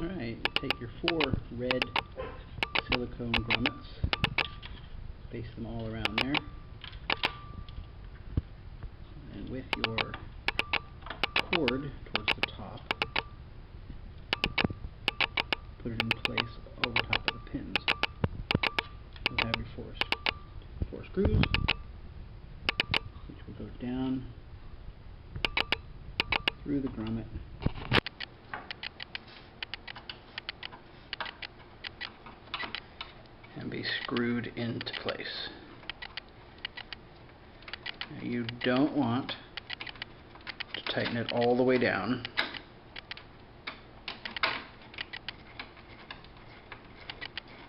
Alright, take your 4 red silicone grommets, space them all around there, and with your cord towards the top, put it in place over top of the pins. You'll have your four screws, which will go down through the grommet and be screwed into place. Now you don't want to tighten it all the way down.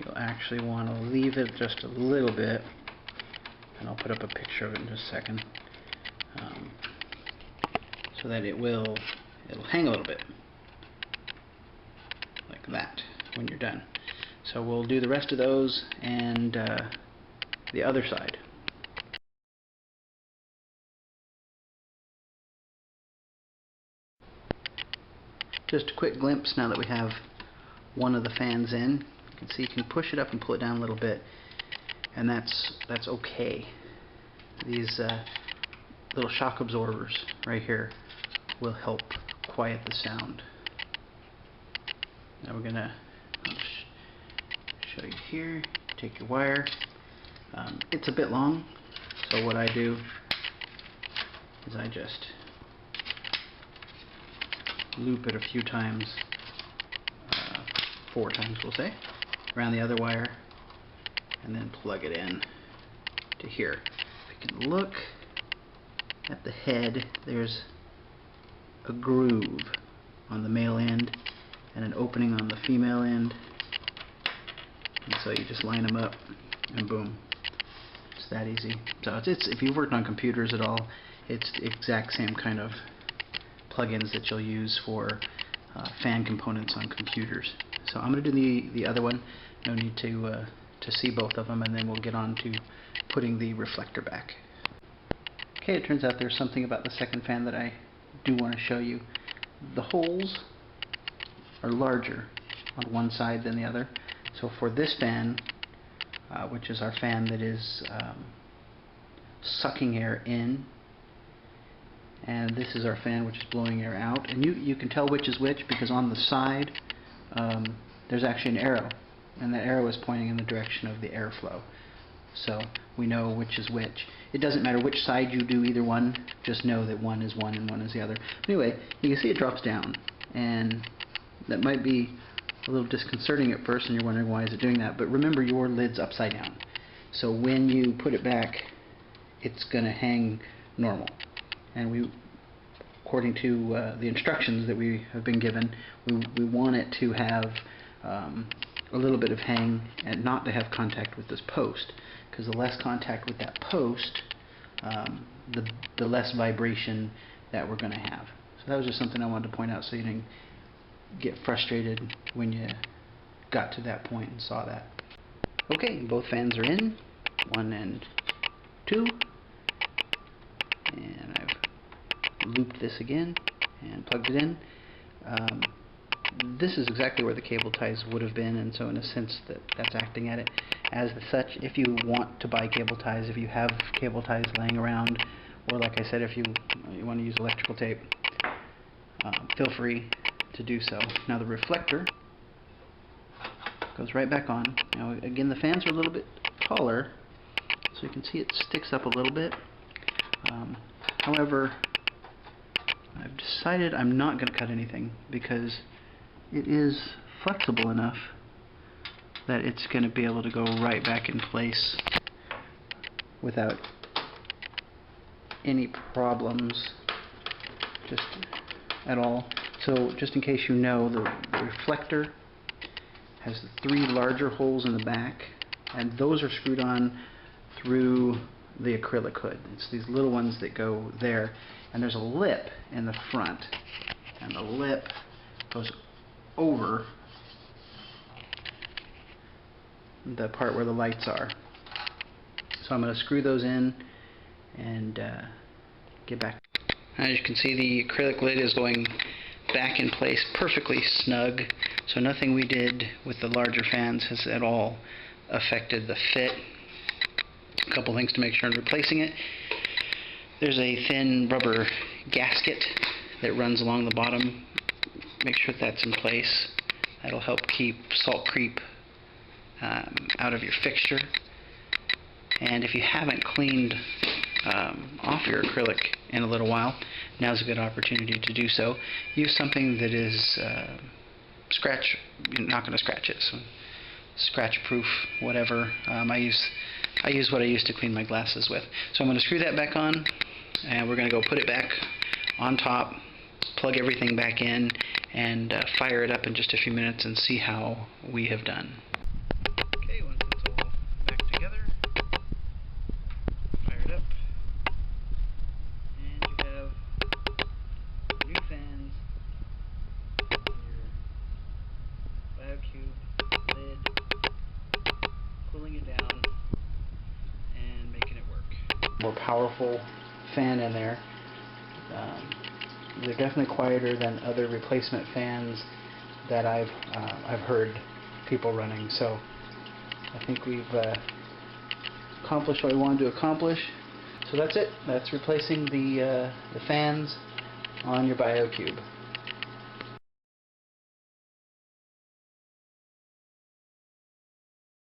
You'll actually want to leave it just a little bit, and I'll put up a picture of it in just a second, so that it'll hang a little bit like that when you're done. So we'll do the rest of those and the other side. Just a quick glimpse now that we have one of the fans in. You can see you can push it up and pull it down a little bit, and that's okay. These little shock absorbers right here will help quiet the sound. Now we're gonna show you here. Take your wire. It's a bit long, so what I do is I just loop it a few times, 4 times we'll say, around the other wire, and then plug it in to here. If you can look at the head, there's a groove on the male end and an opening on the female end, and so you just line them up and boom, it's that easy. So it's if you've worked on computers at all, it's the exact same kind of plugins that you'll use for fan components on computers. So I'm going to do the other one. No need to see both of them, and then we'll get on to putting the reflector back. Okay, it turns out there's something about the second fan that I do want to show you. The holes are larger on one side than the other. So for this fan, which is our fan that is sucking air in, and this is our fan which is blowing air out, and you can tell which is which because on the side there's actually an arrow, and the arrow is pointing in the direction of the airflow, so we know which is which. It doesn't matter which side you do either one, just know that one is one and one is the other. Anyway, you can see it drops down, and that might be a little disconcerting at first and you're wondering why is it doing that, but remember your lid's upside down, so when you put it back it's going to hang normal. And we, according to the instructions that we have been given, we want it to have a little bit of hang and not to have contact with this post, because the less contact with that post, the less vibration that we're going to have. So that was just something I wanted to point out so you didn't get frustrated when you got to that point and saw that. Okay, both fans are in, 1 and 2, and I've looped this again and plugged it in. This is exactly where the cable ties would have been, and so in a sense that's acting at it as such. If you want to buy cable ties, if you have cable ties laying around, or like I said, if you want to use electrical tape, feel free to do so. Now the reflector goes right back on. Now again, the fans are a little bit taller, so you can see it sticks up a little bit. However, I've decided I'm not going to cut anything because it is flexible enough that it's going to be able to go right back in place without any problems just at all. So just in case you know, the reflector has the 3 larger holes in the back, and those are screwed on through the acrylic hood. It's these little ones that go there, and there's a lip in the front, and the lip goes over the part where the lights are. So I'm going to screw those in and get back. As you can see, the acrylic lid is going back in place perfectly snug, so nothing we did with the larger fans has at all affected the fit. A couple things to make sure I'm replacing it. There's a thin rubber gasket that runs along the bottom. Make sure that's in place. That'll help keep salt creep out of your fixture. And if you haven't cleaned off your acrylic in a little while, now's a good opportunity to do so. Use something that is you're not going to scratch it, so scratch proof, whatever. I use what I used to clean my glasses with. So I'm going to screw that back on, and we're going to go put it back on top, plug everything back in, and fire it up in just a few minutes and see how we have done. Okay, once it's all back together, fire it up, and you have new fans on your BioCube lid, cooling it down and making it work. More powerful fan in there. They're definitely quieter than other replacement fans that I've heard people running. So I think we've accomplished what we wanted to accomplish. So that's it. That's replacing the fans on your BioCube.